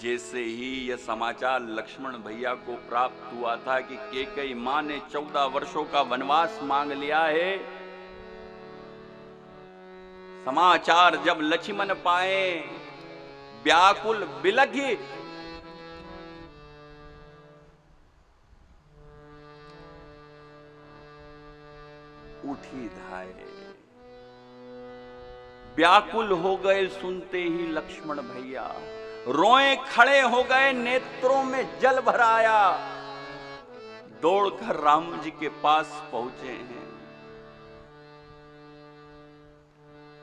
जैसे ही यह समाचार लक्ष्मण भैया को प्राप्त हुआ था कि कैकेयी मां ने 14 वर्षों का वनवास मांग लिया है, समाचार जब लक्ष्मण पाए, व्याकुल बिलखी उठी धाये। व्याकुल हो गए सुनते ही लक्ष्मण भैया, रोए खड़े हो गए, नेत्रों में जल भर आया। दौड़कर राम जी के पास पहुंचे हैं,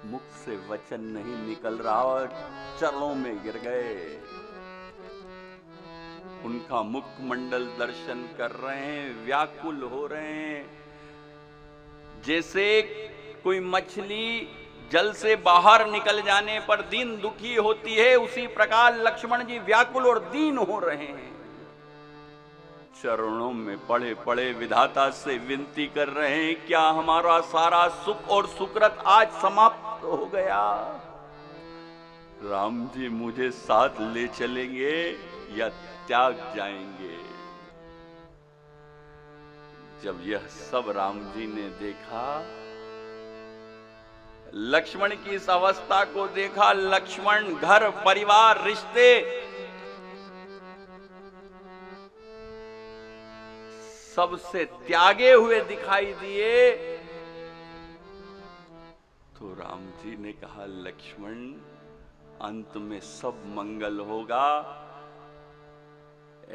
मुख से वचन नहीं निकल रहा और चरणों में गिर गए। उनका मुखमंडल दर्शन कर रहे हैं, व्याकुल हो रहे हैं। जैसे कोई मछली जल से बाहर निकल जाने पर दीन दुखी होती है, उसी प्रकार लक्ष्मण जी व्याकुल और दीन हो रहे हैं। चरणों में पड़े पड़े विधाता से विनती कर रहे हैं, क्या हमारा सारा सुख और सुकृत आज समाप्त हो गया? राम जी मुझे साथ ले चलेंगे या त्याग जाएंगे? जब यह सब राम जी ने देखा, लक्ष्मण की इस अवस्था को देखा, लक्ष्मण घर परिवार रिश्ते सबसे त्यागे हुए दिखाई दिए, तो राम जी ने कहा, लक्ष्मण अंत में सब मंगल होगा,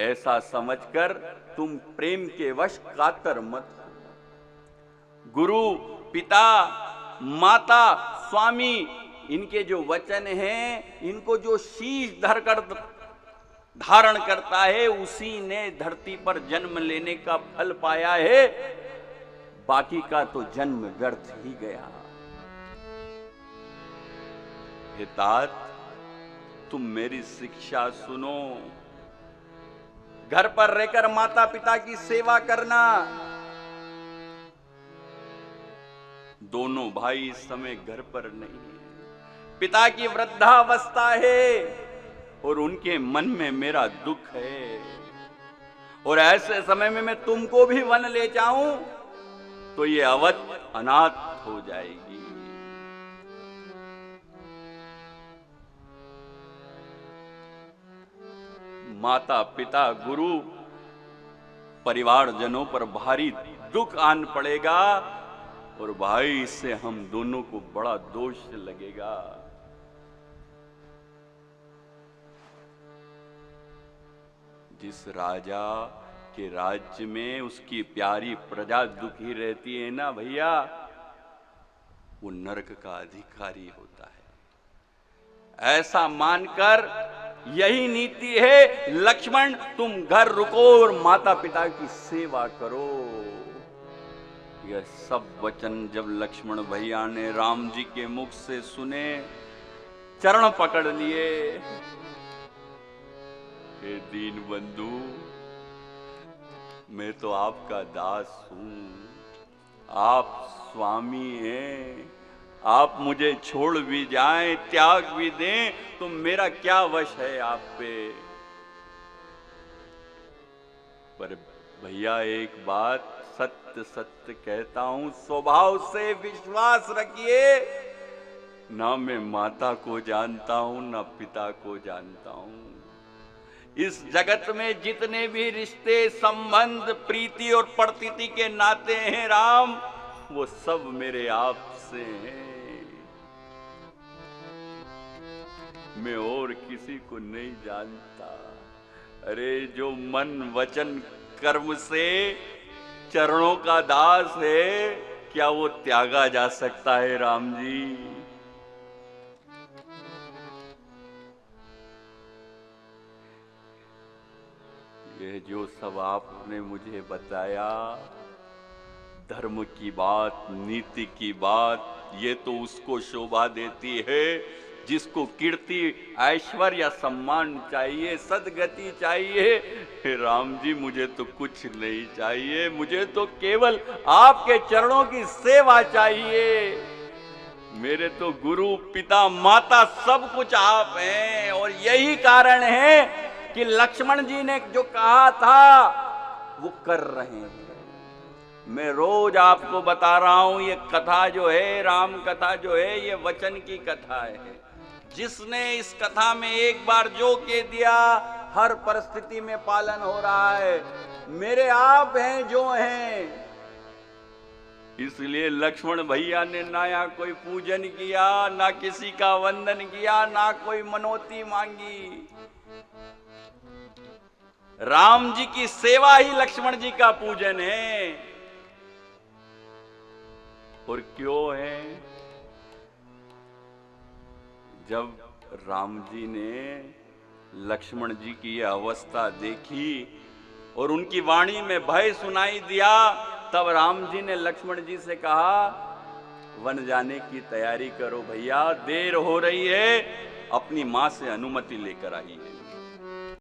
ऐसा समझकर तुम प्रेम के वश कातर मत हो। गुरु, पिता, माता, स्वामी, इनके जो वचन हैं, इनको जो शीश धरकर धारण करता है, उसी ने धरती पर जन्म लेने का फल पाया है, बाकी का तो जन्म व्यर्थ ही गया। हे तात, तुम मेरी शिक्षा सुनो, घर पर रहकर माता पिता की सेवा करना। दोनों भाई इस समय घर पर नहीं है, पिता की वृद्धावस्था है और उनके मन में मेरा दुख है, और ऐसे समय में मैं तुमको भी वन ले जाऊं तो ये अवध अनाथ हो जाएगी। माता पिता गुरु परिवारजनों पर भारी दुख आन पड़ेगा, और भाई से हम दोनों को बड़ा दोष लगेगा। जिस राजा के राज्य में उसकी प्यारी प्रजा दुखी रहती है ना भैया, वो नरक का अधिकारी होता है। ऐसा मानकर यही नीति है, लक्ष्मण तुम घर रुको और माता पिता की सेवा करो। यह सब वचन जब लक्ष्मण भैया ने राम जी के मुख से सुने, चरण पकड़ लिए। हे दीन बंधु, मैं तो आपका दास हूं, आप स्वामी हैं, आप मुझे छोड़ भी जाएं, त्याग भी दें, तो मेरा क्या वश है आप पे? पर भैया एक बात सत्य सत्य कहता हूं, स्वभाव से विश्वास रखिए, ना मैं माता को जानता हूं ना पिता को जानता हूं। इस जगत में जितने भी रिश्ते संबंध प्रीति और प्रतीति के नाते हैं राम, वो सब मेरे आप से हैं। मैं और किसी को नहीं जानता। अरे जो मन वचन कर्म से चरणों का दास है, क्या वो त्यागा जा सकता है राम जी? ये जो सब आपने मुझे बताया, धर्म की बात, नीति की बात, ये तो उसको शोभा देती है जिसको कीर्ति, ऐश्वर्य, सम्मान चाहिए, सद्गति चाहिए। राम जी मुझे तो कुछ नहीं चाहिए, मुझे तो केवल आपके चरणों की सेवा चाहिए। मेरे तो गुरु, पिता, माता सब कुछ आप हैं, और यही कारण है कि लक्ष्मण जी ने जो कहा था वो कर रहे हैं। मैं रोज आपको बता रहा हूं, ये कथा जो है, राम कथा जो है, ये वचन की कथा है। जिसने इस कथा में एक बार जो कह दिया, हर परिस्थिति में पालन हो रहा है। मेरे आप हैं जो हैं। इसलिए लक्ष्मण भैया ने ना यहाँ कोई पूजन किया, ना किसी का वंदन किया, ना कोई मनोती मांगी। राम जी की सेवा ही लक्ष्मण जी का पूजन है। और क्यों है? जब राम जी ने लक्ष्मण जी की यह अवस्था देखी और उनकी वाणी में भय सुनाई दिया, तब राम जी ने लक्ष्मण जी से कहा, वन जाने की तैयारी करो भैया, देर हो रही है, अपनी मां से अनुमति लेकर आइए।